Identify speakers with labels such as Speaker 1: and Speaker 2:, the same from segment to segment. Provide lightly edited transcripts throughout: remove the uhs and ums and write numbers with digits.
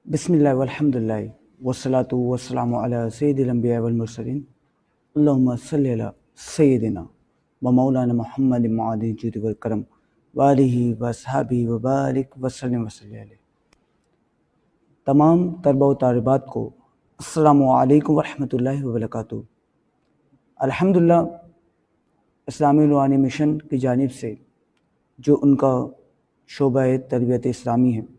Speaker 1: بسم اللہ والحمدللہ والصلاة والسلام علی سید الانبیاء والمرسلین اللہم صلی علی سیدنا و مولانا محمد معادی الجود والکرم وآلہ واصحابہ وبارک وسلم وسلم علیہ۔ تمام طلبہ و طالبات کو السلام علیکم ورحمۃ اللہ وبرکاتہ۔ الحمدللہ اسلامی روحانی مشن کی جانب سے جو ان کا شعبہ تربیت اسلامی ہے،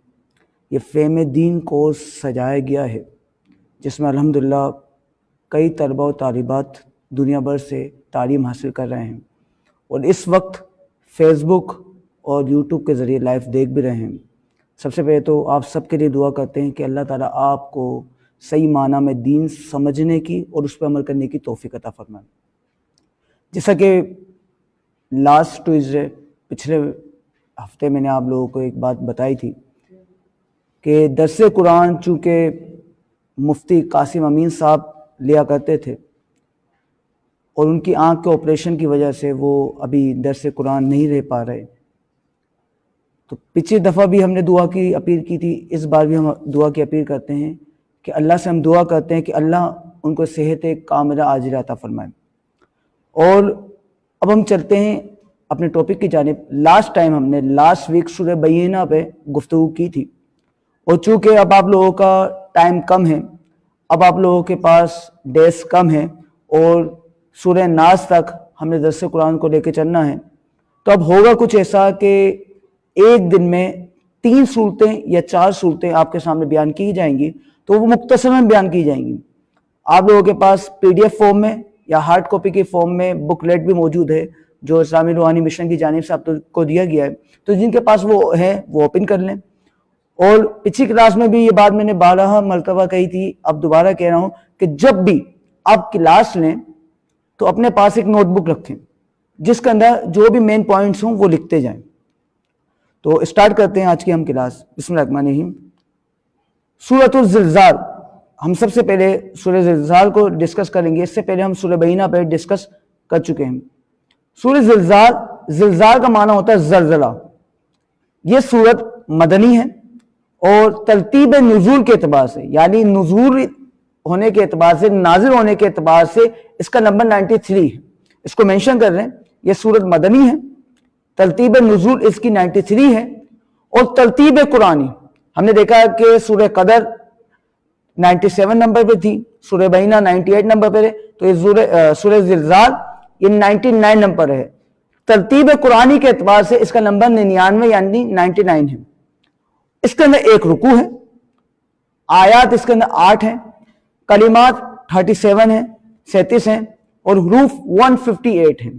Speaker 1: یہ فہم دین کورس سجایا گیا ہے، جس میں الحمدللہ کئی طلبہ و طالبات دنیا بھر سے تعلیم حاصل کر رہے ہیں اور اس وقت فیس بک اور یوٹیوب کے ذریعے لائیو دیکھ بھی رہے ہیں۔ سب سے پہلے تو آپ سب کے لیے دعا کرتے ہیں کہ اللہ تعالیٰ آپ کو صحیح معنی میں دین سمجھنے کی اور اس پہ عمل کرنے کی توفیق عطا فرمائے۔ جیسا کہ لاسٹ ٹیوزڈے پچھلے ہفتے میں نے آپ لوگوں کو ایک بات بتائی تھی کہ درس قرآن چونکہ مفتی قاسم امین صاحب لیا کرتے تھے اور ان کی آنکھ کے آپریشن کی وجہ سے وہ ابھی درس قرآن نہیں رہ پا رہے، تو پچھلی دفعہ بھی ہم نے دعا کی اپیل کی تھی، اس بار بھی ہم دعا کی اپیل کرتے ہیں کہ اللہ سے ہم دعا کرتے ہیں کہ اللہ ان کو صحت کاملہ عاجلہ عطا فرمائے۔ اور اب ہم چلتے ہیں اپنے ٹاپک کی جانب۔ لاسٹ ویک سورہ بینہ پہ گفتگو کی تھی، اور چونکہ اب آپ لوگوں کا ٹائم کم ہے، اب آپ لوگوں کے پاس ڈیز کم ہے اور سورہ ناس تک ہم نے درس قرآن کو لے کے چلنا ہے، تو اب ہوگا کچھ ایسا کہ ایک دن میں 3 صورتیں یا 4 صورتیں آپ کے سامنے بیان کی جائیں گی، تو وہ مختصراً بیان کی جائیں گی۔ آپ لوگوں کے پاس PDF فارم میں یا ہارڈ کاپی کے فارم میں بک لیٹ بھی موجود ہے جو اسلامی روحانی مشن کی جانب سے آپ کو دیا گیا ہے، تو جن کے پاس وہ ہے وہ اوپن کر لیں۔ اور پچھلی کلاس میں بھی یہ بات میں نے 12 مرتبہ کہی تھی، اب دوبارہ کہہ رہا ہوں کہ جب بھی آپ کلاس لیں تو اپنے پاس ایک نوٹ بک رکھیں جس کے اندر جو بھی مین پوائنٹس ہوں وہ لکھتے جائیں۔ تو اسٹارٹ کرتے ہیں آج کی ہم کلاس۔ بسم اللہ الرحمن الرحیم۔ سورۃ الزلزال، ہم سب سے پہلے سورہ زلزال کو ڈسکس کریں گے، اس سے پہلے ہم سورہ بینہ پہ ڈسکس کر چکے ہیں۔ سورہ زلزال، زلزال کا معنی ہوتا ہے زلزلہ۔ یہ سورت مدنی ہے اور ترتیب نزول کے اعتبار سے، یعنی نزول ہونے کے اعتبار سے، نازل ہونے کے اعتبار سے اس کا نمبر 93 ہے۔ اس کو مینشن کر رہے ہیں، یہ سورت مدنی ہے، ترتیب نزول اس کی 93 ہے، اور ترتیب قرآنی ہم نے دیکھا کہ سورہ قدر 97 نمبر پہ تھی، سورہ بینہ 98 نمبر پہ ہے، تو یہ سورہ زلزال یہ 99 نمبر ہے۔ ترتیب قرآنی کے اعتبار سے اس کا نمبر 99 یعنی 99 ہے۔ اس کے اندر ایک رکوع ہے، آیات اس کے اندر 8 ہیں، کلمات 37 ہیں، 37 ہیں، اور حروف 158 ہیں۔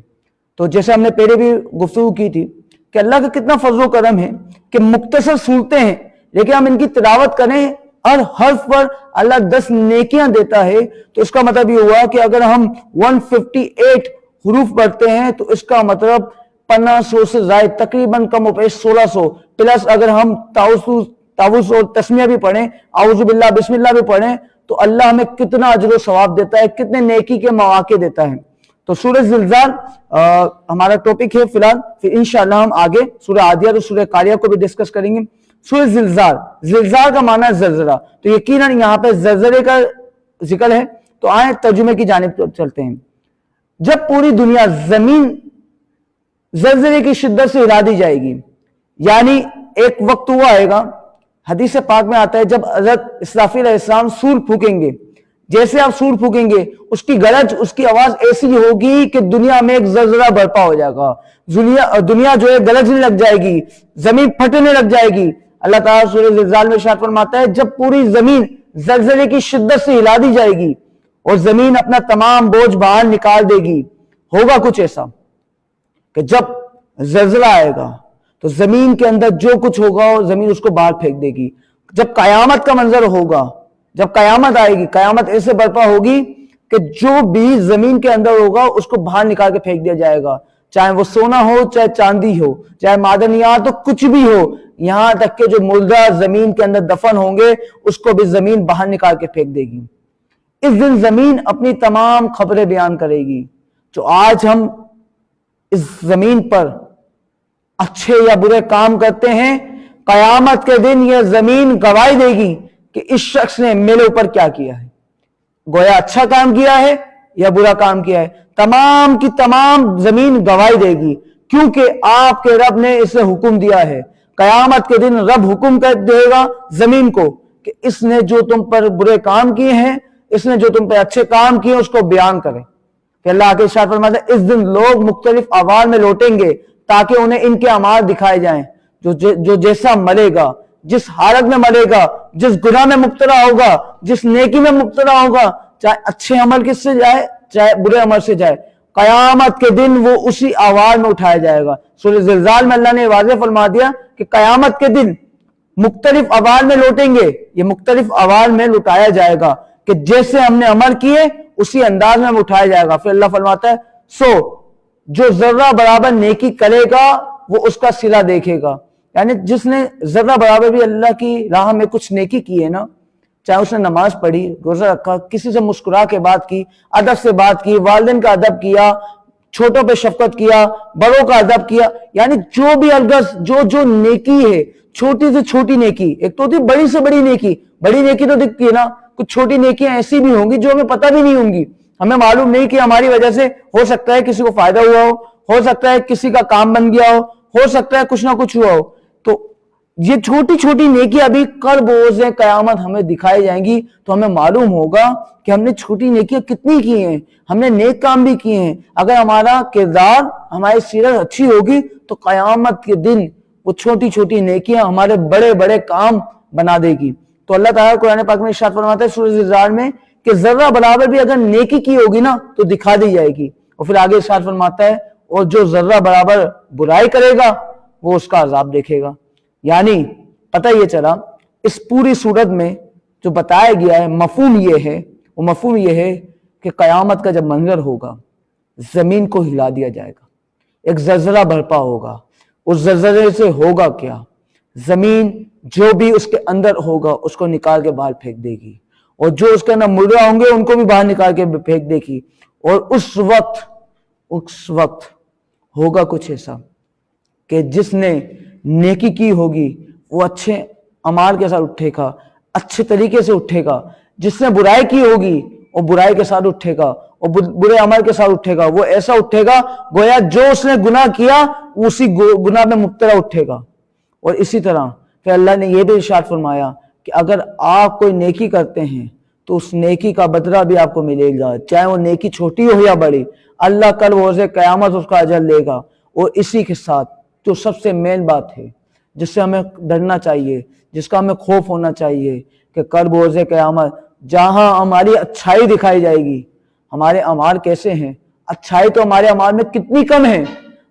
Speaker 1: تو جیسے ہم نے پہلے بھی گفتگو کی تھی کہ اللہ کا کتنا فضل و کرم ہے کہ مختصر صورتیں ہیں لیکن ہم ان کی تلاوت کریں، ہر حرف پر اللہ 10 نیکیاں دیتا ہے، تو اس کا مطلب یہ ہوا کہ اگر ہم 158 حروف پڑھتے ہیں تو اس کا مطلب 1500 سے زائد، تقریباً کم و بیش 1600 پلس اگر ہم تعوذ اور تسمیہ بھی پڑھیں، اعوذ باللہ بسم اللہ بھی پڑھیں، تو اللہ ہمیں کتنا اجر و ثواب دیتا ہے، کتنے نیکی کے مواقع دیتا ہے۔ تو سورہ زلزال ہمارا ٹاپک ہے فی الحال، پھر انشاءاللہ ہم آگے سورہ عادیات اور سورہ قاریہ کو بھی ڈسکس کریں گے۔ سورہ زلزال، زلزال کا معنی ہے زلزلہ، تو یقیناً یہاں پہ زلزلے کا ذکر ہے، تو آئیں ترجمے کی جانب چلتے ہیں۔ جب پوری دنیا زمین زلزلے کی شدت سے ہلا دی جائے گی، یعنی ایک وقت ہوا آئے گا، حدیث پاک میں آتا ہے جب حضرت اسرافیل علیہ السلام سور پھونکیں گے، جیسے آپ سور پھونکیں گے اس کی گرج، اس کی آواز ایسی ہوگی کہ دنیا میں ایک زلزلہ برپا ہو جائے گا، دنیا جو ہے گرجنے لگ جائے گی، زمین پھٹنے لگ جائے گی۔ اللہ تعالیٰ سورہ زلزال میں ارشاد فرماتا ہے جب پوری زمین زلزلے کی شدت سے ہلا دی جائے گی اور زمین اپنا تمام بوجھ باہر نکال دے گی، ہوگا کچھ ایسا کہ جب زلزلہ آئے گا تو زمین کے اندر جو کچھ ہوگا زمین اس کو باہر پھینک دے گی۔ جب قیامت کا منظر ہوگا، جب قیامت آئے گی، قیامت ایسے برپا ہوگی کہ جو بھی زمین کے اندر ہوگا اس کو باہر نکال کے پھینک دیا جائے گا، چاہے وہ سونا ہو، چاہے چاندی ہو، چاہے معدنیات ہو، کچھ بھی ہو، یہاں تک کہ جو مردہ زمین کے اندر دفن ہوں گے اس کو بھی زمین باہر نکال کے پھینک دے گی۔ اس دن زمین اپنی تمام خبریں بیان کرے گی۔ جو آج ہم اس زمین پر اچھے یا برے کام کرتے ہیں، قیامت کے دن یہ زمین گواہی دے گی کہ इस शख्स ने मेरे ऊपर क्या किया है, गोया अच्छा काम किया है या बुरा काम किया है। तमाम की तमाम जमीन गवाही देगी, क्योंकि आपके रब ने इसे हुक्म दिया है। कयामत के दिन रब हुक्म कर देगा जमीन को कि इसने जो तुम पर बुरे काम किए हैं, इसने जो तुम पर अच्छे काम किए उसको बयान करे। फिर अल्लाह के इरशाद फरमाता है, इस दिन लोग मुख्तलिफ आवाज में लौटेंगे ताकि उन्हें इनके अमाल दिखाए जाएं। जो जैसा मरेगा, जिस हालत में मरेगा, जिस गुनाह में मुब्तला होगा, जिस नेकी में मुब्तला होगा, चाहे अच्छे अमल किससे जाए चाहे बुरे अमल से जाए, कयामत के दिन वो उसी आवाज में उठाया जाएगा। सूरह ज़िलज़ाल में अल्लाह ने वाज़ेह फरमा दिया कि कयामत के दिन मुख्तलिफ आवाज में लौटेंगे, ये मुख्तलिफ आवाज में लुटाया जाएगा कि जैसे हमने अमल किए उसी अंदाज में उठाया जाएगा। फिर अल्लाह फरमाता है, जो जर्रा बराबर नेकी करेगा वो उसका सिला देखेगा। यानी जिसने जर्रा बराबर भी अल्लाह की राह में कुछ नेकी की है ना, चाहे उसने नमाज पढ़ी, रोजा रखा, किसी से मुस्कुरा के बात की, अदब से बात की, वालिदैन का अदब किया, छोटों पे शफकत किया, बड़ों का अदब किया, यानी जो भी अलगस जो नेकी है, छोटी से छोटी नेकी, एक तो होती बड़ी से बड़ी नेकी, बड़ी नेकी तो दिखती है ना, कुछ छोटी नेकियां ऐसी भी होंगी जो हमें पता भी नहीं होंगी, हमें मालूम नहीं कि हमारी वजह से हो सकता है किसी को फायदा हुआ हो सकता है किसी का काम बन गया हो सकता है कुछ ना कुछ हुआ हो। तो ये छोटी छोटी नेकी अभी कल बोझ कयामत हमें दिखाई जाएंगी, तो हमें मालूम होगा कि हमने छोटी नेकियां कितनी की हैं, हमने नेक काम भी किए हैं। अगर हमारा किरदार, हमारी सीरत अच्छी होगी तो कयामत के दिन वो छोटी छोटी नेकियां हमारे बड़े बड़े काम बना देगी। तो अल्लाह ताला कुरान पाक में इरशाद फरमाता है सूरह ज़िलज़ाल में कि जर्रा बराबर भी अगर नेकी की होगी ना तो दिखा दी जाएगी। और फिर आगे इरशाद फरमाता है, और जो जर्रा बराबर बुराई करेगा वो उसका अजाब देखेगा। यानी पता ये चला इस पूरी सूरत में जो बताया गया है मफहूम ये है कि कयामत का जब मंजर होगा, जमीन को हिला दिया जाएगा, एक जलजला बरपा होगा। उस जलजले से होगा क्या, जमीन जो भी उसके अंदर होगा उसको निकाल के बाहर फेंक देगी, और जो उसके अंदर मुर्दा होंगे उनको भी बाहर निकाल के फेंक देगी। और उस वक्त होगा कुछ ऐसा कि जिसने नेकी की होगी वो अच्छे अमाल के साथ उठेगा, अच्छे तरीके से उठेगा। जिसने बुराई की होगी वो बुराई के साथ उठेगा और बुरे अमल के साथ उठेगा। वो ऐसा उठेगा गोया जो उसने गुनाह किया उसी गुनाह में मुब्तला उठेगा। और इसी तरह फिर अल्लाह ने यह भी इरशाद फरमाया कि अगर आप कोई नेकी करते हैं तो उस नेकी का बदला भी आपको मिलेगा, चाहे वो नेकी छोटी हो या बड़ी। अल्लाह कल रोज़े क़यामत उसका अजर लेगा। और इसी के साथ जो सबसे मेन बात है जिससे हमें डरना चाहिए, जिसका हमें खौफ होना चाहिए कि कल रोज़े क़यामत जहां हमारी अच्छाई दिखाई जाएगी, हमारे अमाल कैसे हैं, अच्छाई तो हमारे अमाल में कितनी कम है।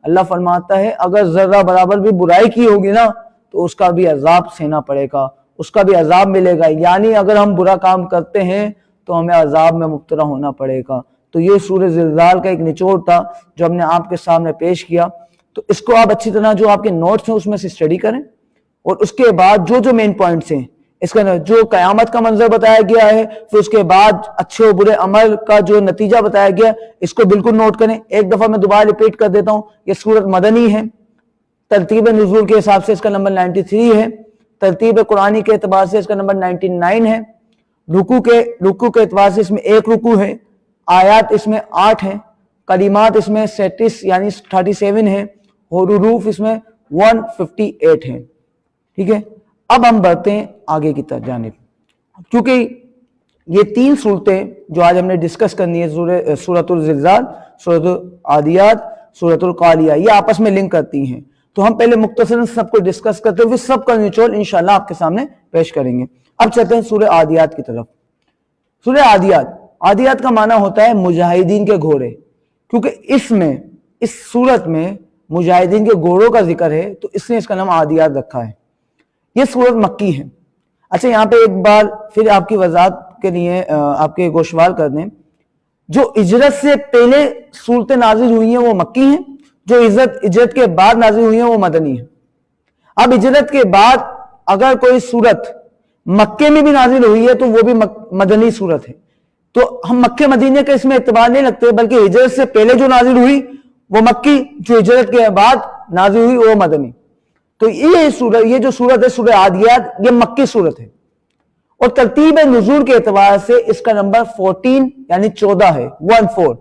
Speaker 1: अल्लाह फरमाता है अगर जर्रा बराबर भी बुराई की होगी ना तो उसका भी अजाब सहना पड़ेगा, उसका भी अजाब मिलेगा। यानी अगर हम बुरा काम करते हैं तो हमें अजाब में मुब्तला होना पड़ेगा। तो ये सूरह ज़िलज़ाल का एक निचोड़ था जो हमने आपके सामने पेश किया। तो इसको आप अच्छी तरह जो आपके नोट्स हैं उसमें से स्टडी करें, और उसके बाद जो मेन पॉइंट्स हैं इसका जो कयामत का मंजर बताया गया है, फिर उसके बाद अच्छे और बुरे अमल का जो नतीजा बताया गया, इसको बिल्कुल नोट करें। एक दफा मैं दोबारा रिपीट कर देता हूँ, ये सूरत मदनी है, तरतीब नुज़ूल के हिसाब से इसका नंबर 93 है, तरतीब कुरानी के एतबार से इसका नंबर 99 है, रुकू के एतबार से इसमें एक रुकू है, आयात इसमें 8 है, कलिमात इसमें 37 यानी 37 है, और हुरूफ इसमें 158 है। ठीक है, अब हम बढ़ते हैं आगे की जानिब, क्योंकि ये 3 सूरतें जो आज हमने डिस्कस करनी है, सूरतुल ज़िलज़ाल, सूरतुल आदियात, सूरतुल कालिया, ये आपस में लिंक करती हैं। तो हम पहले मुख्तसरन सबको डिस्कस करते हुए सबका निचोड़ इंशाल्लाह आपके सामने पेश करेंगे। अब चलते हैं सूरह आदियात की तरफ। सूरह आदियात का माना होता है मुजाहिदीन के घोड़े, क्योंकि इस सूरत में मुजाहिदीन के घोड़ों का जिक्र है तो इसने इसका नाम आदियात रखा है। यह सूरत मक्की है। अच्छा, यहाँ पे एक बार फिर आपकी वजाहत के लिए आपके गोशवाल कर दें, जो हिजरत से पहले सूरतें नाजिल हुई हैं वो मक्की हैं, जो हिजरत के बाद नाजिल हुई हैं वो मदनी है। अब हिजरत के बाद अगर कोई सूरत मक्के में भी नाजिल हुई है तो वो भी मदनी सूरत है। तो हम मक्के मदीने का इसमें एतबार नहीं लगते, बल्कि हिजरत से पहले जो नाजिल हुई वो मक्की, जो हिजरत के बाद नाजिल हुई वो मदनी। तो ये जो सूरत है सूरह आदियात, ये मक्की सूरत है। اور ترتیب نزول کے اعتبار سے اس کا نمبر 14 یعنی 14 ہے، 14۔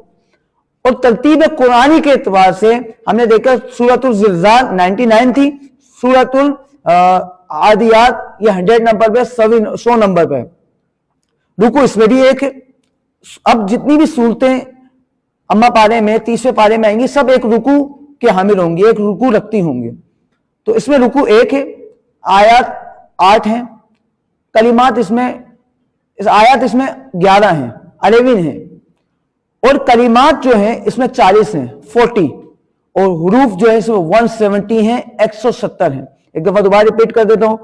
Speaker 1: اور ترتیب قرآنی کے اعتبار سے ہم نے دیکھا سورۃ الزلزال 99 تھی، سورۃ العادیات یہ 100 نمبر پہ، 100 نمبر پہ۔ رکوع اس میں بھی ایک ہے۔ اب جتنی بھی صورتیں اما پارے میں 30ویں پارے میں آئیں گی سب ایک رکوع کے حامل ہوں گی، ایک رکوع رکھتی ہوں گی۔ تو اس میں رکوع ایک ہے، آیات 8 ہیں، کلمات اس میں آیات اس میں 11 ہیں، 11 ہیں، اور کلمات جو ہیں اس میں 40 ہیں، 40، اور حروف جو ہے اس میں 170 ہیں، 170 ہیں۔ ایک دفعہ دوبارہ ریپیٹ کر دیتا ہوں،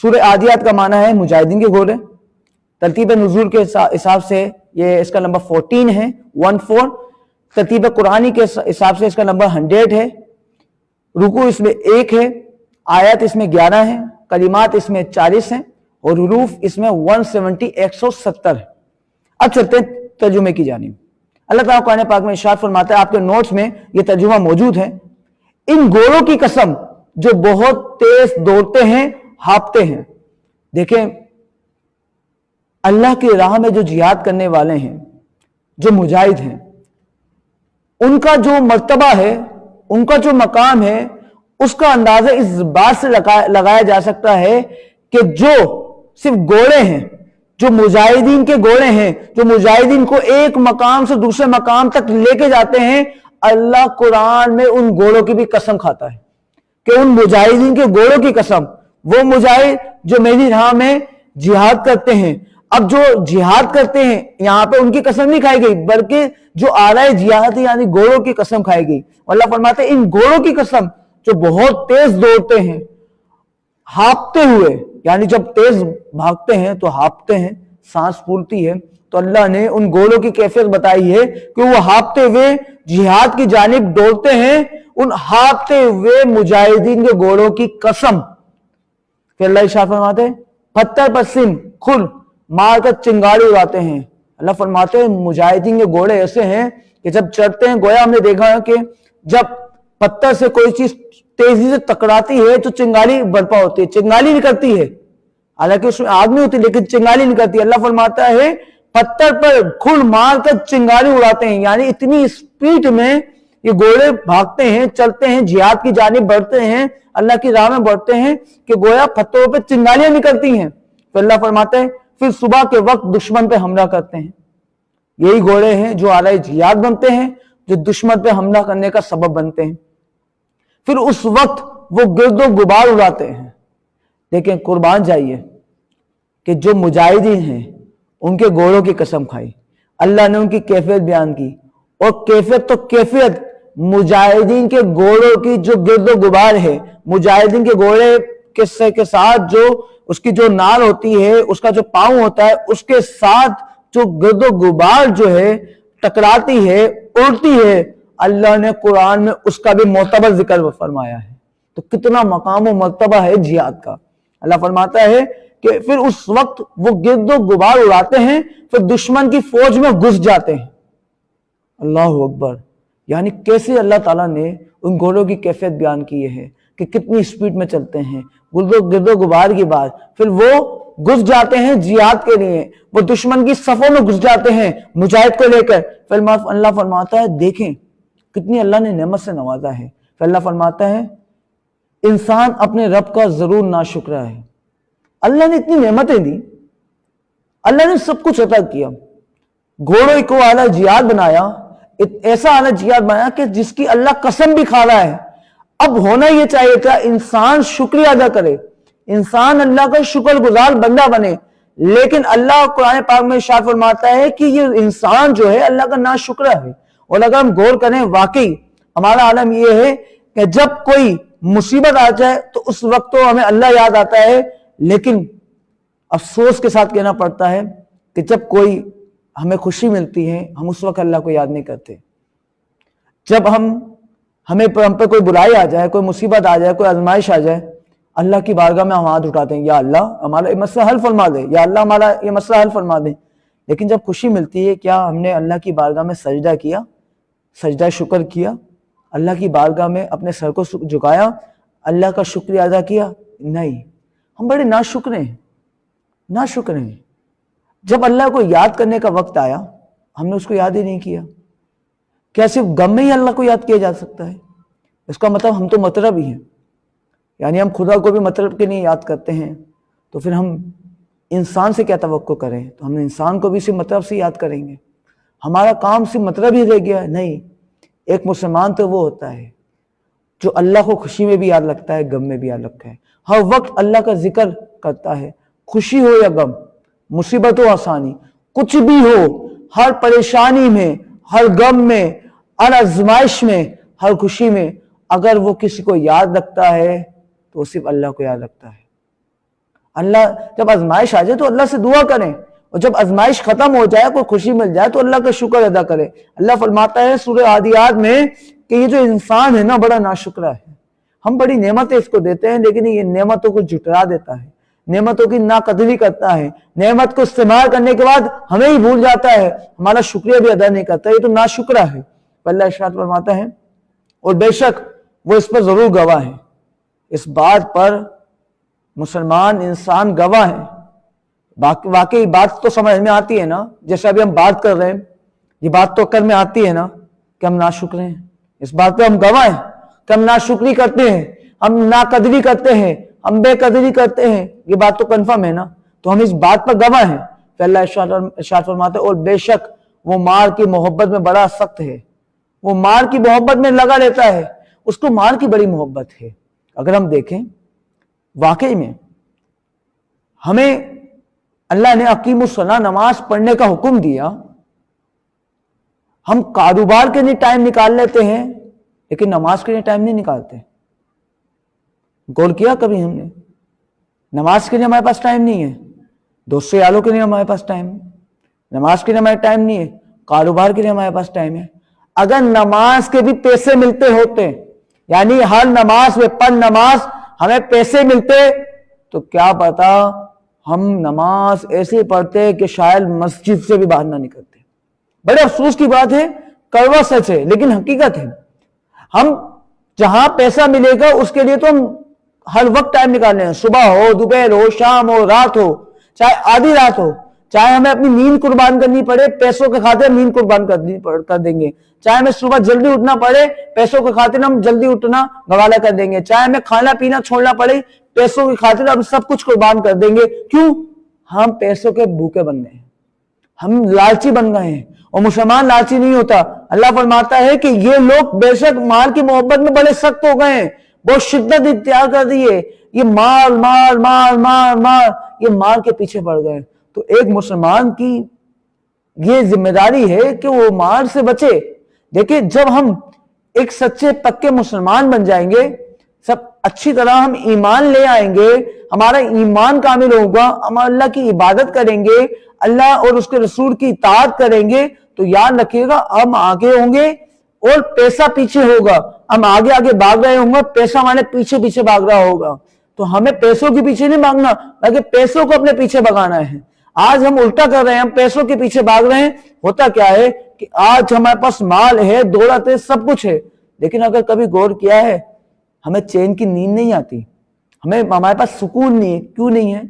Speaker 1: سورہ عادیات کا معنی ہے مجاہدین کے گھوڑے، ترتیب نزول کے حساب سے یہ اس کا نمبر 14 ہے، 14۔ ترتیب قرآنی کے حساب سے اس کا نمبر 100 ہے، رکوع اس میں ایک ہے، آیات اس میں 11 ہیں، کلمات اس میں 40 ہیں، اور حروف اس میں 170، 170 ہے۔ اب چلتے ہیں ترجمے کی جانب۔ اللہ تعالیٰ قرآن پاک میں ارشاد فرماتا ہے، آپ کے نوٹس میں یہ ترجمہ موجود ہے، ان گھوڑوں کی قسم جو بہت تیز دوڑتے ہیں، ہانپتے ہیں۔ دیکھیں اللہ کی راہ میں جو جہاد کرنے والے ہیں، جو مجاہد ہیں، ان کا جو مرتبہ ہے، ان کا جو مقام ہے، اس کا اندازہ اس بات سے لگایا جا سکتا ہے کہ جو صرف گھوڑے ہیں، جو مجاہدین کے گھوڑے ہیں، جو مجاہدین کو ایک مقام سے دوسرے مقام تک لے کے جاتے ہیں، اللہ قرآن میں ان گھوڑوں کی بھی قسم کھاتا ہے کہ ان مجاہدین کے گھوڑوں کی قسم، وہ مجاہد جو میری راہ میں جہاد کرتے ہیں۔ اب جو جہاد کرتے ہیں یہاں پہ ان کی قسم نہیں کھائی گئی، بلکہ جو آلۂ جہاد ہے یعنی گھوڑوں کی قسم کھائی گئی۔ اللہ فرماتے ہیں ان گھوڑوں کی قسم جو بہت تیز دوڑتے ہیں، ہانپتے ہوئے، یعنی جب تیز بھاگتے ہیں تو ہانپتے ہیں، سانس پھولتی ہے، تو اللہ نے ان گھوڑوں کی کیفیت بتائی ہے کہ وہ ہانپتے ہوئے جہاد کی جانب دوڑتے ہیں، ان ہانپتے ہوئے مجاہدین کے گھوڑوں کی قسم۔ پھر اللہ ارشاد فرماتے ہیں پتھر پر سم کھل مار کر چنگاڑی اڑاتے ہیں۔ اللہ فرماتے ہیں مجاہدین کے گھوڑے ایسے ہیں کہ جب چڑھتے ہیں، گویا ہم نے دیکھا ہے کہ جب پتھر سے کوئی چیز تیزی سے ٹکراتی ہے تو چنگالی برپا ہوتی ہے، چنگالی نکلتی ہے، حالانکہ اس میں آگ نہیں ہوتی لیکن چنگالی نکلتی ہے۔ اللہ فرماتا ہے پتھر پر کھل مار کر چنگالی اڑاتے ہیں، یعنی اتنی اسپیڈ میں یہ گھوڑے بھاگتے ہیں، چلتے ہیں، جہاد کی جانب بڑھتے ہیں، اللہ کی راہ میں بڑھتے ہیں کہ گویا پتھروں پہ چنگالیاں نکلتی ہیں۔ پھر اللہ فرماتا ہے پھر صبح کے وقت دشمن پہ حملہ کرتے ہیں۔ یہی گھوڑے ہیں جو آلۂ جہاد بنتے ہیں، جو دشمن پہ حملہ کرنے کا سبب بنتے ہیں۔ پھر اس وقت وہ گرد و غبار اڑاتے ہیں۔ لیکن قربان جائیے کہ جو مجاہدین ہیں ان کے گھوڑوں کی قسم کھائی، اللہ نے ان کی کیفیت بیان کی، اور کیفیت تو کیفیت مجاہدین کے گھوڑوں کی جو گرد و غبار ہے، مجاہدین کے گھوڑے کے ساتھ جو اس کی جو نال ہوتی ہے، اس کا جو پاؤں ہوتا ہے، اس کے ساتھ جو گرد و غبار جو ہے ٹکراتی ہے، اڑتی ہے، اللہ نے قرآن میں اس کا بھی معتبر ذکر فرمایا ہے۔ تو کتنا مقام و مرتبہ ہے جہاد کا۔ اللہ فرماتا ہے کہ پھر اس وقت وہ گرد و غبار اڑاتے ہیں، پھر دشمن کی فوج میں گھس جاتے ہیں۔ اللہ اکبر، یعنی کیسے اللہ تعالیٰ نے ان گھوڑوں کی کیفیت بیان کی ہے کہ کتنی سپیڈ میں چلتے ہیں، گرد و غبار کی بات۔ پھر وہ گھس جاتے ہیں جہاد کے لیے، وہ دشمن کی صفوں میں گھس جاتے ہیں مجاہد کو لے کر۔ پھر اللہ فرماتا ہے دیکھیں کتنی اللہ نے نعمت سے نوازا ہے۔ پھر اللہ فرماتا ہے انسان اپنے رب کا ضرور ناشکرا ہے۔ اللہ نے اتنی نعمتیں دی، اللہ نے سب کچھ عطا کیا، گھوڑوں کو اعلیٰ جہاد بنایا، ایسا اعلیٰ جہاد بنایا کہ جس کی اللہ قسم بھی کھا رہا ہے۔ اب ہونا یہ چاہیے تھا انسان شکریہ ادا کرے، انسان اللہ کا شکر گزار بندہ بنے، لیکن اللہ قرآن پاک میں ارشاد فرماتا ہے کہ یہ انسان جو ہے اللہ کا ناشکرا ہے۔ اور اگر ہم غور کریں واقعی ہمارا عالم یہ ہے کہ جب کوئی مصیبت آ جائے تو اس وقت تو ہمیں اللہ یاد آتا ہے، لیکن افسوس کے ساتھ کہنا پڑتا ہے کہ جب کوئی ہمیں خوشی ملتی ہے ہم اس وقت اللہ کو یاد نہیں کرتے۔ جب ہم پہ کوئی برائی آ جائے، کوئی مصیبت آ جائے، کوئی آزمائش آ جائے، اللہ کی بارگاہ میں ہم ہاتھ اٹھاتے ہیں، یا اللہ ہمارا یہ مسئلہ حل فرما دے، یا اللہ ہمارا یہ مسئلہ حل فرما دے۔ لیکن جب خوشی ملتی ہے کیا ہم نے اللہ کی بارگاہ میں سجدہ کیا، سجدہ شکر کیا، اللہ کی بارگاہ میں اپنے سر کو جھکایا، اللہ کا شکریہ ادا کیا؟ نہیں، ہم بڑے ناشکرے ہیں۔ नाशुक्र हैं। जब अल्लाह को याद करने का वक्त आया हमने उसको याद ही नहीं किया। क्या सिर्फ गम में ही अल्लाह को याद किया जा सकता है? इसका मतलब हम तो मतलब ही हैं, यानी हम खुदा को भी मतलब के लिए याद करते हैं, तो फिर हम इंसान से क्या तवक्को करें? तो हम इंसान को भी सिर्फ मतलब से याद करेंगे, हमारा काम सिर्फ मतलब ही रह गया? नहीं, एक मुसलमान तो वो होता है जो अल्लाह को खुशी में भी याद रखता है, गम में भी याद रखता है, हर वक्त अल्लाह का जिक्र करता है, खुशी हो या गम, मुसीबत हो आसानी, कुछ भी हो, हर परेशानी में, हर गम में, हर आजमाइश में, हर खुशी में, अगर वो किसी को याद रखता है तो सिर्फ अल्लाह को याद रखता है। अल्लाह, जब आजमाइश आ जाए तो अल्लाह से दुआ करें, और जब आजमाइश खत्म हो जाए, कोई खुशी मिल जाए तो अल्लाह का शुक्र अदा करें। अल्लाह फरमाता है सूरह आदियात में कि ये जो इंसान है ना, बड़ा नाशुक्रा है। हम बड़ी नेमतें इसको देते हैं लेकिन ये नेमतों को झुठला देता है, नेमतों की नाकदरी करता है, नेमत को इस्तेमाल करने के बाद हमें ही भूल जाता है, हमारा शुक्रिया भी अदा नहीं करता, ये तो नाशुक्रा है। अल्लाह इरशाद फरमाता है, और बेशक वो इस पर जरूर गवाह है, इस बात पर मुसलमान इंसान गवाह है। वाकई बात तो समझ में आती है ना, जैसे अभी हम बात कर रहे हैं, ये बात तो कर में आती है ना कि हम नाशुक्र हैं, इस बात पे हम गवाह हैं कि हम नाशुक्री करते हैं, हम नाकदरी करते हैं, हम बेकदरी करते हैं, ये बात तो कंफर्म है ना, तो हम इस बात पर गवाह हैं। फिर अल्लाह इरशाद फरमाते, और बेशक वो मार की मोहब्बत में बड़ा सख्त है, वो मार की मोहब्बत में लगा रहता है, उसको मार की बड़ी मोहब्बत है। अगर हम देखें वाकई में हमें अल्लाह ने अकीमुस्सलाह नमाज पढ़ने का हुक्म दिया, हम कारोबार के लिए टाइम निकाल लेते हैं लेकिन नमाज के लिए टाइम नहीं निकालते। गौर किया कभी हमने? नमाज के लिए हमारे पास टाइम नहीं है, दोस्त यारों के लिए हमारे पास टाइम है, नमाज के लिए हमारे टाइम नहीं है, कारोबार के लिए हमारे पास टाइम है। अगर नमाज के भी पैसे मिलते होते, यानी हर नमाज में पर नमाज हमें पैसे मिलते, तो क्या पता हम नमाज ऐसे पढ़ते कि शायद मस्जिद से भी बाहर ना निकलते। बड़े अफसोस की बात है, कड़वा सच है लेकिन हकीकत है। हम जहां पैसा मिलेगा उसके लिए तो हम हर वक्त टाइम निकाल रहे हैं, सुबह हो, दोपहर हो, शाम हो, रात हो, चाहे आधी रात हो, चाहे हमें अपनी नींद कुर्बान करनी पड़े, पैसों के खातिर नींद कुर्बान कर देंगे, चाहे हमें सुबह जल्दी उठना पड़े, पैसों के खातिर हम जल्दी उठना गवाला कर देंगे, चाहे हमें खाना पीना छोड़ना पड़े, पैसों की खातिर हम सब कुछ कुर्बान कर देंगे। क्यों? हम पैसों के भूखे बन गए हैं, हम लालची बन गए हैं, और मुसलमान लालची नहीं होता। अल्लाह फरमाता है कि ये लोग बेशक माल की मोहब्बत में बड़े सख्त हो गए हैं, बहुत शिद्दत इख्तियार कर दी है, ये माल माल माल माल माल, ये माल के पीछे पड़ गए। तो एक मुसलमान की ये जिम्मेदारी है कि वो माल से बचे। देखिए, जब हम एक सच्चे पक्के मुसलमान बन जाएंगे, सब अच्छी तरह हम ईमान ले आएंगे, हमारा ईमान कामिल होगा, हम अल्लाह की इबादत करेंगे, अल्लाह और उसके रसूल की इताअत करेंगे, तो याद रखिएगा हम आगे होंगे और पैसा पीछे होगा। हम आगे आगे भाग रहे होंगे, पैसा हमारे पीछे पीछे भाग रहा होगा। तो हमें पैसों के पीछे नहीं भागना, बल्कि पैसों को अपने पीछे भगाना है। आज हम उल्टा कर रहे हैं, हम पैसों के पीछे भाग रहे हैं। होता क्या है कि आज हमारे पास माल है, दौलत है, सब कुछ है, लेकिन अगर कभी गौर किया है, हमें चैन की नींद नहीं आती, हमारे पास सुकून नहीं है। क्यों नहीं है?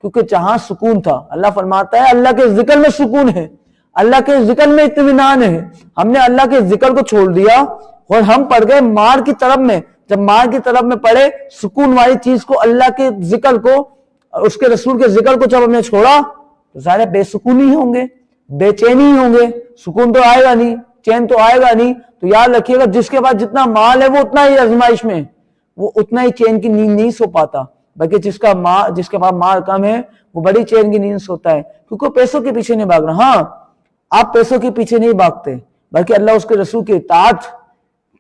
Speaker 1: क्योंकि जहां सुकून था, अल्लाह फरमाता है अल्लाह के जिक्र में सुकून है, अल्लाह के जिक्र में इत्मीनान है। हमने अल्लाह के जिक्र को छोड़ दिया और हम पड़ गए मार की तरफ में। जब मार की तरफ में पड़े, सुकून वाली चीज को, अल्लाह के जिक्र को, उसके रसूल के जिक्र को जब हमने छोड़ा, तो सारे बेसुकून ही होंगे, बेचैनी ही होंगे, सुकून तो आएगा नहीं, चैन तो आएगा नहीं। तो याद रखिएगा, जिसके पास जितना माल है वो उतना ही आजमाइश में, वो उतना ही चैन की नींद नहीं सो पाता, बल्कि जिसके पास माल कम है वो बड़ी चैन की नींद सोता है, क्योंकि पैसों के पीछे नहीं भाग रहा। हाँ, आप पैसों के पीछे नहीं भागते, बल्कि अल्लाह उसके रसूल की इताअत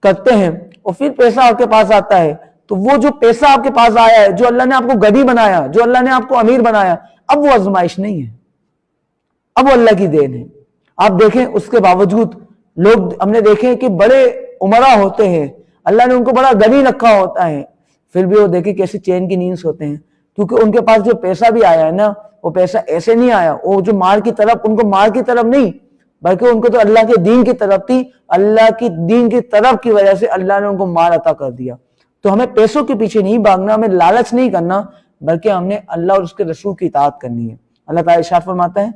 Speaker 1: करते हैं, और फिर पैसा आपके पास आता है। तो वो जो पैसा आपके पास आया है, जो अल्लाह ने आपको गनी बनाया, जो अल्लाह ने आपको अमीर बनाया, अब वो आजमाइश नहीं है, अब वो अल्लाह की देन है। आप देखें, उसके बावजूद लोग हमने देखे कि बड़े उमरा होते हैं, अल्लाह ने उनको बड़ा गनी रखा होता है, फिर भी वो देखे कैसे चैन की नींद सोते हैं, क्योंकि उनके पास जो पैसा भी आया है ना, वो पैसा ऐसे नहीं आया, वो जो माल की तरफ, उनको माल की तरफ नहीं, बल्कि उनको तो अल्लाह के दीन की तरफ थी, अल्लाह की दीन की तरफ की वजह से अल्लाह ने उनको माल अता कर दिया। तो हमें पैसों के पीछे नहीं भागना, हमें लालच नहीं करना, بلکہ ہم نے اللہ اور اس کے رسول کی اطاعت کرنی ہے۔ اللہ تعالیٰ ارشاد فرماتا ہے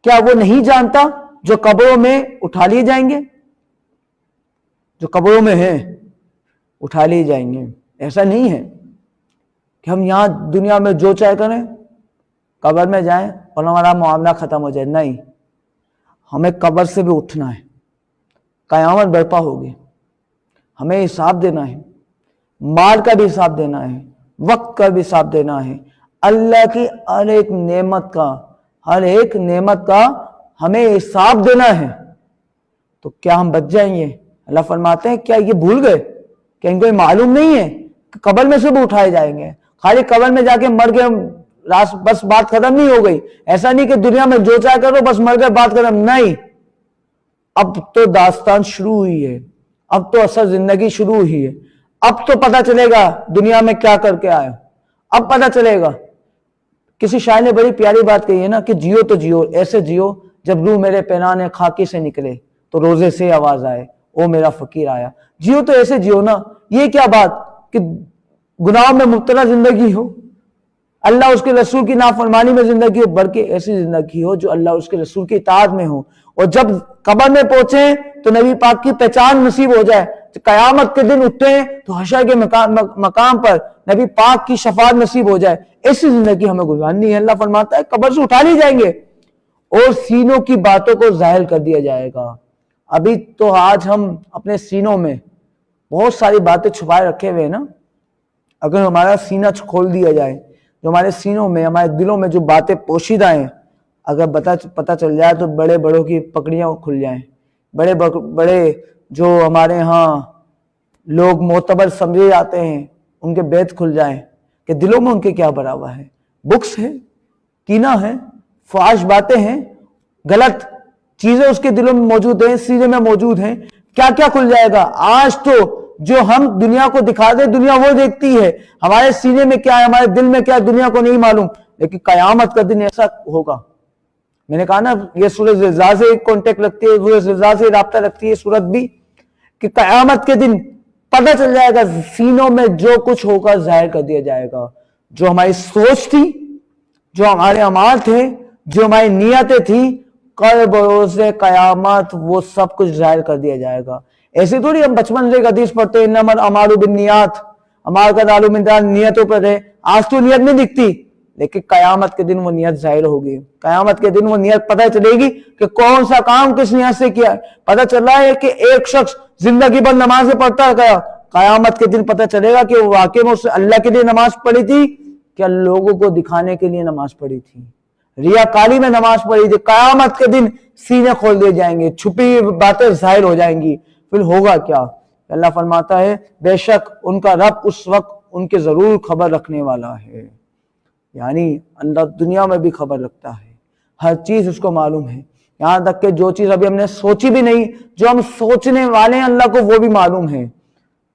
Speaker 1: کیا وہ نہیں جانتا جو قبروں میں اٹھا لیے جائیں گے، جو قبروں میں ہیں اٹھا لیے جائیں گے۔ ایسا نہیں ہے کہ ہم یہاں دنیا میں جو چاہے کریں، قبر میں جائیں اور ہمارا معاملہ ختم ہو جائے، نہیں، ہمیں قبر سے بھی اٹھنا ہے، قیامت برپا ہوگی، ہمیں حساب دینا ہے، مال کا بھی حساب دینا ہے، وقت کا بھی حساب دینا ہے، اللہ کی ہر ایک نعمت کا ہمیں حساب دینا ہے۔ تو کیا ہم بچ جائیں گے؟ اللہ فرماتے ہیں کیا یہ بھول گئے کہ ان کو یہ معلوم نہیں ہے کہ قبر میں سے بھی اٹھائے جائیں گے؟ خالی قبر میں جا کے مر گئے بس بات ختم نہیں ہو گئی، ایسا نہیں کہ دنیا میں جو چاہے کرو بس مر گئے بات ختم، نہیں، اب تو داستان شروع ہوئی ہے، اب تو اصل زندگی شروع ہوئی ہے، اب تو پتہ چلے گا دنیا میں کیا کر کے آئے، اب پتہ چلے گا۔ کسی شاعر نے بڑی پیاری بات کہی ہے نا کہ جیو تو جیو، ایسے جیو جب روح میرے پینانے خاکی سے نکلے تو روزے سے آواز آئے او میرا فقیر آیا۔ جیو تو ایسے جیو نا، یہ کیا بات کہ گناہ میں مبتلا زندگی ہو، اللہ اس کے رسول کی نافرمانی میں زندگی ہو، بلکہ ایسی زندگی ہو جو اللہ اس کے رسول کی اطاعت میں ہو، اور جب قبر میں پہنچیں تو نبی پاک کی پہچان نصیب ہو جائے، قیامت کے دن اٹھیں تو حشر کے مقام پر نبی پاک کی شفاعت نصیب ہو جائے۔ ایسی زندگی ہمیں گزارنی ہے۔ اللہ فرماتا ہے قبر سے اٹھا لی جائیں گے اور سینوں کی باتوں کو ظاہر کر دیا جائے گا۔ ابھی تو آج ہم اپنے سینوں میں بہت ساری باتیں چھپائے رکھے ہوئے ہیں نا، اگر ہمارا سینہ کھول دیا جائے، جو ہمارے سینوں میں ہمارے دلوں میں جو باتیں پوشیدہ ہیں اگر پتہ چل جائے تو بڑے بڑوں کی پکڑیاں کھل جائیں، بڑے جو ہمارے ہاں لوگ معتبر سمجھے جاتے ہیں ان کے بیت کھل جائیں کہ دلوں میں ان کے کیا بھرا ہوا ہے، بکس ہے، کینہ ہے، فحش باتیں ہیں، غلط چیزیں اس کے دلوں میں موجود ہیں، سینے میں موجود ہیں، کیا کیا کھل جائے گا۔ آج تو جو ہم دنیا کو دکھا دیں دنیا وہ دیکھتی ہے، ہمارے سینے میں کیا ہے، ہمارے دل میں کیا ہے، دنیا کو نہیں معلوم، لیکن قیامت کا دن ایسا ہوگا۔ میں نے کہا نا یہ سورۃ زلزال سے کانٹیکٹ رکھتی ہے، سورۃ زلزال سے رابطہ رکھتی ہے سورت بھی، کہ قیامت کے دن پتہ چل جائے گا، سینوں میں جو کچھ ہوگا ظاہر کر دیا جائے گا، جو ہماری سوچ تھی، جو ہمارے اعمال تھے، جو ہماری نیتیں تھیں، کل بروز قیامت وہ سب کچھ ظاہر کر دیا جائے گا۔ ایسے تھوڑی ہم بچپن سے حدیث پڑھتے ہیں انما الاعمال بالنیات، عمال کا تعلق نیتوں پر ہے، آج تو نیت نہیں دکھتی، لیکن قیامت کے دن وہ نیت ظاہر ہوگی، قیامت کے دن وہ نیت پتہ چلے گی کہ کون سا کام کس نیت سے کیا ہے۔ پتہ چل رہا ہے کہ ایک شخص زندگی بھر نمازیں پڑھتا گیا، قیامت کے دن پتہ چلے گا کہ وہ واقعی میں اس سے اللہ کے لیے نماز پڑھی تھی کیا لوگوں کو دکھانے کے لیے نماز پڑھی تھی، ریاکاری میں نماز پڑھی تھی۔ قیامت کے دن سینے کھول دیے جائیں گے، چھپی باتیں ظاہر ہو جائیں گی، پھر ہوگا کیا؟ اللہ فرماتا ہے بے شک ان کا رب اس وقت ان کے ضرور خبر رکھنے والا ہے، یعنی اللہ دنیا میں بھی خبر رکھتا ہے، ہر چیز اس کو معلوم ہے، یہاں تک کہ جو چیز ابھی ہم نے سوچی بھی نہیں، جو ہم سوچنے والے ہیں اللہ کو وہ بھی معلوم ہے۔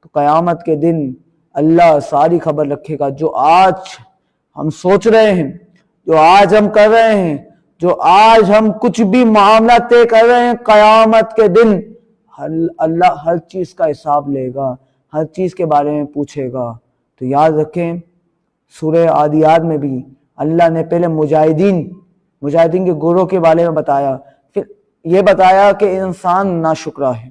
Speaker 1: تو قیامت کے دن اللہ ساری خبر رکھے گا، جو آج ہم سوچ رہے ہیں، جو آج ہم کر رہے ہیں، جو آج ہم کچھ بھی معاملہ طے کر رہے ہیں، قیامت کے دن اللہ ہر چیز کا حساب لے گا، ہر چیز کے بارے میں پوچھے گا۔ تو یاد رکھیں سورہ عادیات میں بھی اللہ نے پہلے مجاہدین کے گروہ کے بارے میں بتایا، پھر یہ بتایا کہ انسان ناشکرا ہے،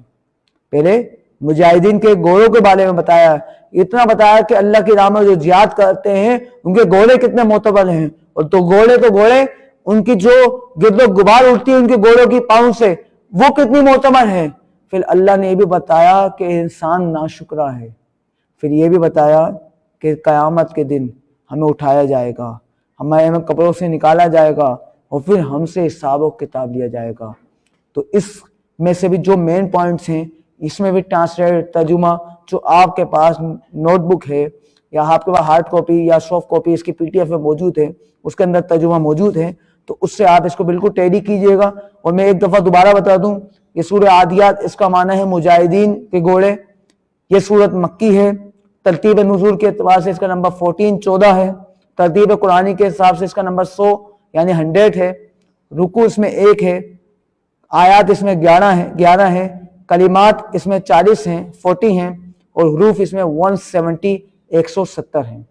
Speaker 1: پہلے مجاہدین کے گھوڑوں کے بارے میں بتایا، اتنا بتایا کہ اللہ کی راہ میں جو جہاد کرتے ہیں ان کے گھوڑے کتنے معتبر ہیں، اور تو گھوڑے ان کی جو گرد و غبار اٹھتی ہے ان کے گھوڑوں کی پاؤں سے وہ کتنی معتبر ہیں۔ پھر اللہ نے یہ بھی بتایا کہ انسان ناشکرا ہے، پھر یہ بھی بتایا کہ قیامت کے دن ہمیں اٹھایا جائے گا، ہمیں قبروں سے نکالا جائے گا اور پھر ہم سے حساب و کتاب لیا جائے گا۔ تو اس میں سے بھی جو مین پوائنٹس ہیں، اس میں بھی ٹرانسلیٹ ترجمہ جو آپ کے پاس نوٹ بک ہے یا آپ کے پاس ہارڈ کاپی یا سافٹ کاپی اس کی PDF میں موجود ہے، اس کے اندر ترجمہ موجود ہے، تو اس سے آپ اس کو بالکل ٹیلی کیجئے گا۔ اور میں ایک دفعہ دوبارہ بتا دوں، یہ سورہ عادیات اس کا معنی ہے مجاہدین کے گھوڑے، یہ سورت مکی ہے، ترتیب نزول کے اعتبار سے اس کا نمبر 14 ہے، ترتیب قرآنی کے حساب سے اس کا نمبر 100 یعنی 100 ہے، رکوع اس میں 1 ہے، آیات اس میں 11 ہیں، کلمات اس میں 40 ہیں 40 ہیں، اور حروف اس میں 170 ہیں۔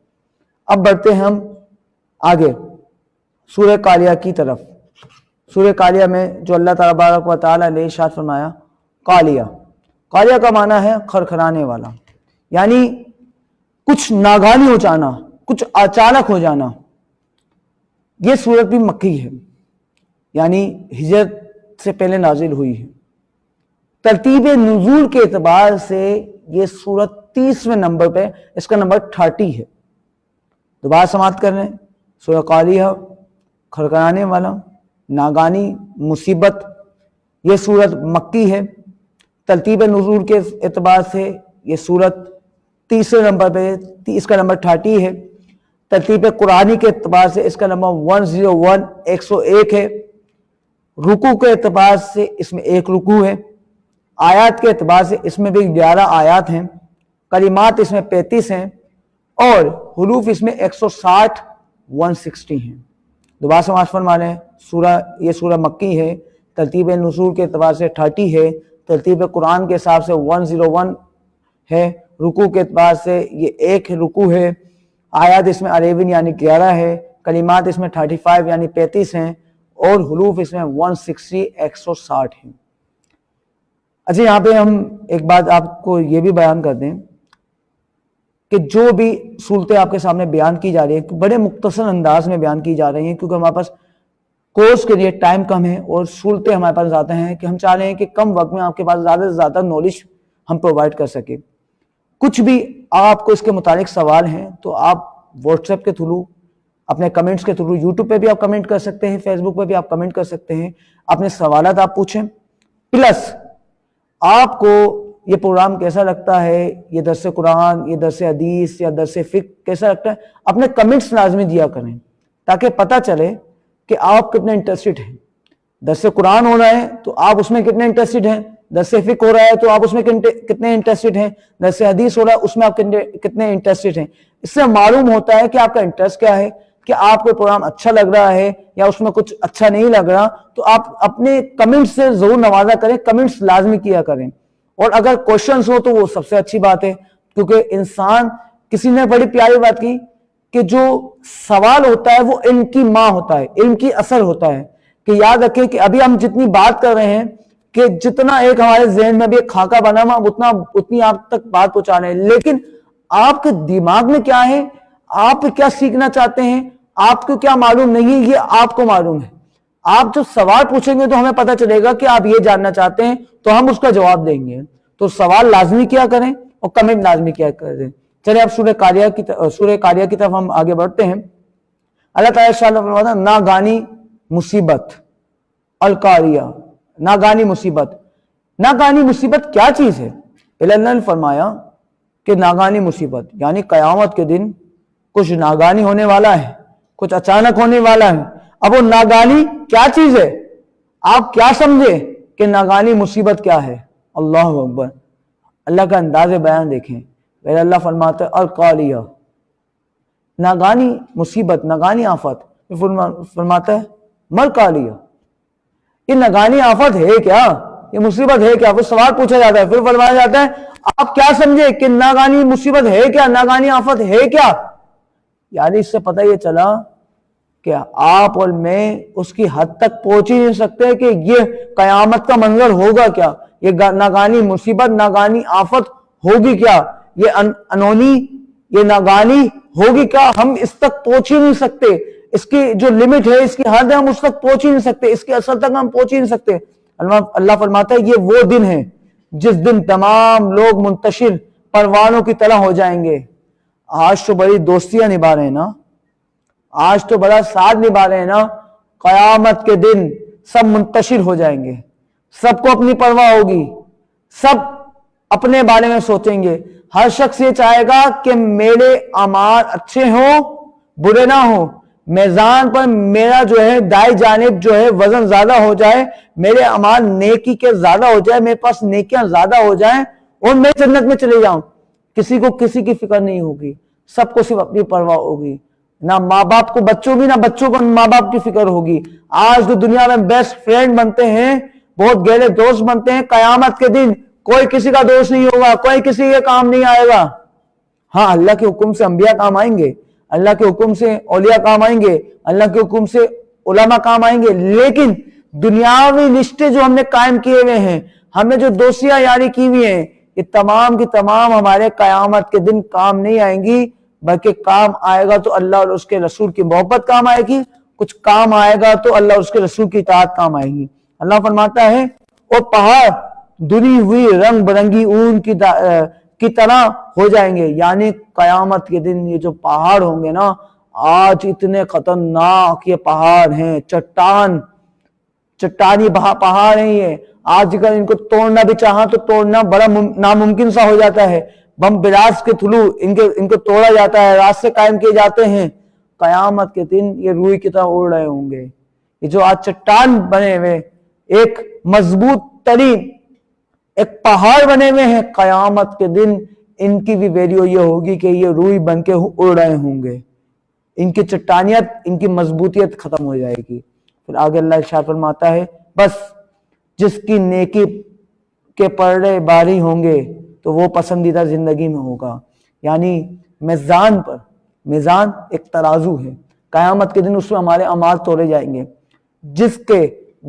Speaker 1: اب بڑھتے ہیں ہم आगे सूरह कालिया की तरफ। सूरह कालिया में जो अल्लाह तबारक व तआला ने इरशाद फरमाया, कालिया, कालिया का माना है खरखराने वाला, यानी कुछ नागानी हो जाना, कुछ अचानक हो जाना। यह सूरत भी मक्की है, यानी हिजरत से पहले नाजिल हुई है। तरतीब नुज़ूल के एतबार से यह सूरत 30वें नंबर पे, इसका नंबर 30 है। दोबारा समाप्त कर रहे हैं, सूरह कालिया, खरखराने वाला, नागानी मुसीबत। यह सूरत मक्की है। तरतीब नुज़ूल के एतबार से यह सूरत 30वें नंबर पे, इसका नंबर 30 है। तरतीब कुरानी के एतबार से इसका नंबर 101, 101 है। रुकू के एतबार से इसमें एक रुकू है। आयात के एतबार से इसमें भी 11 आयात हैं। कलिमात इसमें 35 हैं और हुरूफ इसमें 160, 160 हैं। दोबारा समाज फरमा रहे हैं, ये सूरह मक्की है। तरतीब नुज़ूल के एतबार से 30 है। तरतीब कुरान के हिसाब से 101 है। रुकू के एतबार से ये एक रुकू है। आयात इसमें 11 यानी 11 है। कलिमात इसमें 35 यानी 35 हैं और हुरूफ इसमें 160, 160 हैं। अच्छा, यहाँ पे हम एक बात आपको ये भी बयान कर दें कि जो भी सूरतें आपके सामने बयान की जा रही है बड़े मुख्तसर अंदाज में बयान की जा रही हैं, क्योंकि हमारे पास कोर्स के लिए टाइम कम है और सूरतें हमारे पास ज़्यादा हैं कि हम चाह रहे हैं कि कम वक्त में आपके पास ज़्यादा से ज़्यादा नॉलेज हम प्रोवाइड कर सके। कुछ भी आपको इसके मुतालिक सवाल हैं तो आप व्हाट्सएप के थ्रू, अपने कमेंट्स के थ्रू, यूट्यूब पे भी आप कमेंट कर सकते हैं, फेसबुक पे भी आप कमेंट कर सकते हैं। अपने सवालात आप पूछें। प्लस आपको ये प्रोग्राम कैसा लगता है, ये दर्स कुरान, ये दर्स हदीस या दर्स फिक्र कैसा लगता है, अपने कमेंट्स लाजमी दिया करें ताकि पता चले कि आप कितने इंटरेस्टेड हैं। दर्स कुरान हो रहा है तो आप उसमें कितने इंटरेस्टेड हैं, दर्स फिक्र हो रहा है तो आप उसमें कितने इंटरेस्टेड हैं, दर्स हदीस हो रहा है उसमें आप कितने इंटरेस्टेड हैं। इससे मालूम होता है कि आपका इंटरेस्ट क्या है, कि आपको प्रोग्राम अच्छा लग रहा है या उसमें कुछ अच्छा नहीं लग रहा। तो आप अपने कमेंट्स से जरूर नवाजा करें, कमेंट्स लाजमी किया करें। और अगर क्वेश्चंस हो तो वो सबसे अच्छी बात है, क्योंकि इंसान, किसी ने बड़ी प्यारी बात की कि जो सवाल होता है वो इल्म की माँ होता है, इल्म की असर होता है। कि याद रखें कि अभी हम जितनी बात कर रहे हैं कि जितना एक हमारे जहन में भी एक खाका बना हुआ उतनी आप तक बात पहुंचा रहे हैं, लेकिन आपके दिमाग में क्या है, आप क्या सीखना चाहते हैं, आपको क्या मालूम नहीं है, ये आपको मालूम है। आप जो सवाल पूछेंगे तो हमें पता चलेगा कि आप ये जानना चाहते हैं, तो हम उसका जवाब देंगे। तो सवाल लाजमी किया करें और कमेंट लाजमी किया करें। चलिए अब सूरह कालिया की तरफ हम आगे बढ़ते हैं। अल्लाह ताला फरमाता है, नागानी मुसीबत, अल कारिया, नागानी मुसीबत। नागानी मुसीबत क्या चीज है? पहले अल्लाह ने फरमाया कि नागानी मुसीबत यानी कयामत के दिन कुछ नागानी होने वाला है, कुछ अचानक होने वाला है। अब वो नागानी क्या चीज है, आप क्या समझे कि नागानी मुसीबत क्या है? अल्लाह अकबर। अल्लाह का अंदाज़ बयान देखें। पहले अल्लाह फरमाता है अल कालिया, नागानी मुसीबत, नागानी आफत। फरमाता है मल कालिया, ये नागानी आफत है क्या, ये मुसीबत है क्या? वो सवाल पूछा जाता है, फिर फरमाया जाता है आप क्या समझे कि नागानी मुसीबत है क्या, नागानी आफत है क्या? यानी इससे पता ये चला कि आप और मैं उसकी हद तक पहुंच ही नहीं सकते कि ये कयामत का मंजर होगा क्या, ये नागानी मुसीबत, नागानी आफत होगी क्या, ये अनहोनी, ये नागानी होगी क्या? हम इस तक पहुंच ही नहीं सकते। इसकी जो लिमिट है, इसकी हद है, हम उस तक पहुंच ही नहीं सकते, इसके असर तक हम पहुंच ही नहीं सकते। अल्लाह फरमाता है ये वो दिन है जिस दिन तमाम लोग मुंतशिर परवानों की तरह हो जाएंगे। आज तो बड़ी दोस्तियां निभा रहे हैं ना, आज तो बड़ा साथ निभा रहे हैं ना, कयामत के दिन सब मुंतशिर हो जाएंगे, सबको अपनी परवाह होगी, सब अपने बारे में सोचेंगे। हर शख्स ये चाहेगा कि मेरे अमाल अच्छे हो, बुरे ना हो, मैदान पर मेरा जो है दाई जानिब जो है वजन ज्यादा हो जाए, मेरे अमाल नेकी के ज्यादा हो जाए, मेरे पास नेकियां ज्यादा हो जाएं और मैं जन्नत में चले जाऊं। किसी को किसी की फिक्र नहीं होगी, सबको सिर्फ अपनी परवाह होगी। ना माँ बाप को बच्चों की, ना बच्चों को माँ बाप की फिक्र होगी। आज तो दुनिया में बेस्ट फ्रेंड बनते हैं, बहुत गहरे दोस्त बनते हैं, कयामत के दिन कोई किसी का दोस्त नहीं होगा, कोई किसी के काम नहीं आएगा। हाँ, अल्लाह के हुक्म से अंबिया काम आएंगे, اللہ के हुक्म से औलिया काम आएंगे, अल्लाह के हुक्म से उलमा काम आएंगे, लेकिन दुनियावी रिश्ते जो हमने कायम किए हुए हैं, हमने जो दोस्तियां यारी की हुई हैं, ये तमाम की तमाम हमारे कयामत के दिन काम नहीं आएंगी, बल्कि काम आएगा तो अल्लाह और उसके रसूल की मोहब्बत काम आएगी, कुछ काम आएगा तो अल्लाह और उसके रसूल की इताअत काम आएगी। अल्लाह फरमाता है वो पहाड़ धुली हुई रंग बिरंगी ऊन की तरह हो जाएंगे, यानी कयामत के दिन ये जो पहाड़ होंगे ना, आज इतने खतरनाक ये पहाड़ हैं, चट्टानी पहाड़ हैं ये, आजकल इनको तोड़ना भी चाहा तो तोड़ना बड़ा नामुमकिन सा हो जाता है, बम ब्लास्ट के थ्रू इनको तोड़ा जाता है, रास्ते कायम किए जाते हैं। कयामत के दिन ये रूई की तरह उड़ रहे होंगे। ये जो आज चट्टान बने हुए एक मजबूत तरीन एक पहाड़ बने हुए हैं, कयामत के दिन इनकी भी वैल्यू ये होगी कि ये रूई बन के उड़ रहे होंगे, इनकी चट्टानियत, इनकी मजबूतियत खत्म हो जाएगी। फिर आगे अल्लाह इरशाद फरमाता है बस जिसकी नेकी के पलड़े भारी होंगे तो वो पसंदीदा जिंदगी में होगा। यानी मीज़ान एक तराजू है, कयामत के दिन उसमें हमारे अमाल तोड़े जाएंगे। जिसके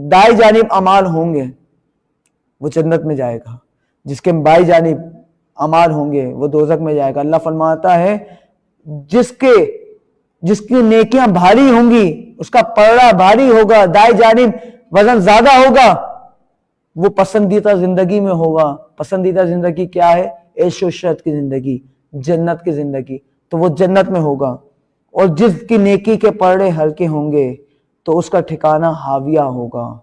Speaker 1: दाई जानिब अमाल होंगे वो जन्नत में जाएगा, जिसके बाई जानिब अमाल होंगे वो दोज़ख में जाएगा। अल्लाह फरमाता है जिसकी नेकियां भारी होंगी, उसका पलड़ा भारी होगा, दाई जानिब वजन ज्यादा होगा, वो पसंदीदा जिंदगी में होगा। पसंदीदा जिंदगी क्या है? ऐश व इशरत की जिंदगी, जन्नत की जिंदगी, तो वो जन्नत में होगा। और जिसकी नेकी के पलड़े हल्के होंगे तो उसका ठिकाना हाविया होगा,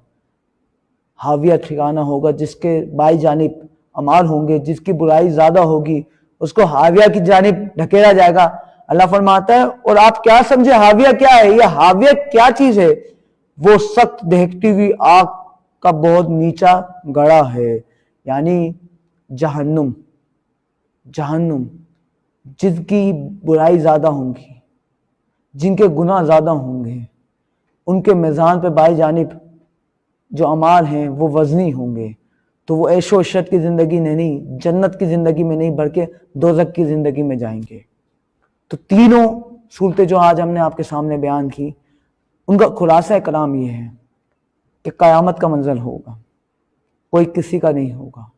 Speaker 1: हाविया ठिकाना होगा। जिसके बाई जानिब अमाल होंगे, जिसकी बुराई ज्यादा होगी, उसको हाविया की जानिब ढकेला जाएगा। अल्लाह फरमाता है और आप क्या समझे हाविया क्या है? ये हाविया क्या चीज है? वो सख्त दहकती हुई आग का बहुत नीचा गड़ा है, यानी जहन्नुम। जिनकी बुराई ज्यादा होंगी, जिनके गुनाह ज्यादा होंगे, उनके मीज़ान पे बाई जानिब जो अमाल हैं वो वजनी होंगे, तो वो ऐशो इशरत की जिंदगी नहीं, जन्नत की जिंदगी में नहीं, बल्कि दोज़ख की जिंदगी में जाएंगे। तो तीनों सूरतें जो आज हमने आपके सामने बयान की, उनका खुलासा कलाम ये है कि क़यामत का मंजर होगा, कोई किसी का नहीं होगा।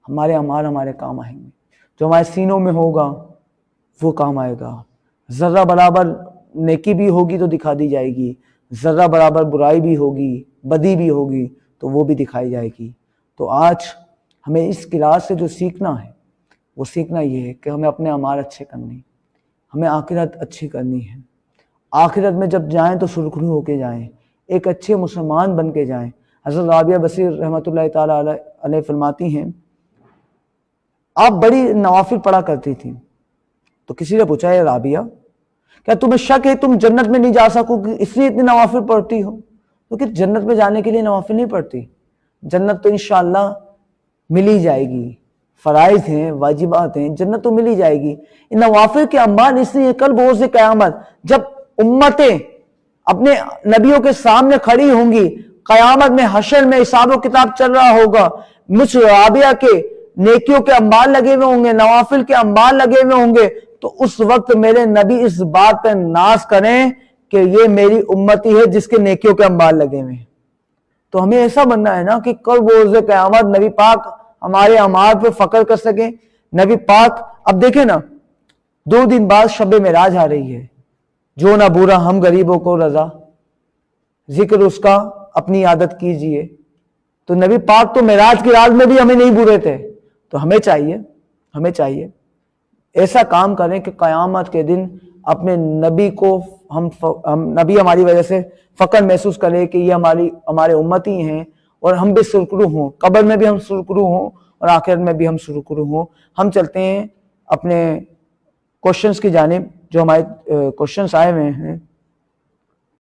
Speaker 1: हमारे अमाल हमारे काम आएंगे, जो हमारे सीनों में होगा वो काम आएगा। जर्रा बराबर नेकी भी होगी तो दिखा दी जाएगी, जर्रा बराबर बुराई भी होगी, बदी भी होगी तो वो भी दिखाई जाएगी। तो आज हमें इस क्लास से जो सीखना है वो सीखना ये है कि हमें अपने अमाल अच्छे करने, हमें आखिरत अच्छी करनी है। आखिरत में जब जाएं तो सुरखरू होके जाएं, एक अच्छे मुसलमान बन के जाएं। हज़रत राबिया बसीर रहमतुल्लाह ताला अलैह फरमाती हैं, आप बड़ी नवाफिल पढ़ा करती थी। तो किसी ने पूछा, है राबिया क्या तुम्हें शक है तुम जन्नत में नहीं जा सकोगी इसलिए इतनी नवाफिल पढ़ती हो? क्योंकि जन्नत में जाने के लिए नवाफिल नहीं पढ़ती, जन्नत तो इंशाअल्लाह मिल ही जाएगी। फराइज हैं, वाजिबात हैं, जन्नत तो मिल ही जाएगी। इन नवाफिल के अम्बान इसलिए कल बहुत से क़यामत जब उम्मतें अपने नबियों के सामने खड़ी होंगी, क़यामत में हशर में हिसाब किताब चल रहा होगा, मुझ राबिया के नेकियों के अम्बाल लगे हुए होंगे, नवाफिल के अम्बाल लगे हुए होंगे, तो उस वक्त मेरे नबी इस बात पर नाज करें कि ये मेरी उम्मती है जिसके नेकियों के अम्बाल लगे हुए हैं। तो हमें ऐसा बनना है ना कि कल रोज़े क़यामत नबी पाक हमारे अमाल पे फक्र कर सके। नबी पाक, अब देखें ना, 2 दिन बाद शब मेराज आ रही है, जो ना बुरा हम गरीबों को रजा, जिक्र उसका अपनी आदत कीजिए। तो नबी पाक तो मेराज की रात में भी हमें नहीं बुरे थे। तो हमें चाहिए ऐसा काम करें कि क़यामत के दिन अपने नबी को हम नबी हमारी वजह से फक्र महसूस करें कि ये हमारे उम्मती हैं, और हम भी सुरखरू हों, कब्र में भी हम सुरखरू हों और आखिरत में भी हम सुरखरू हों। हम चलते हैं अपने क्वेश्चंस की जानिब, जो हमारे क्वेश्चंस आए हुए हैं।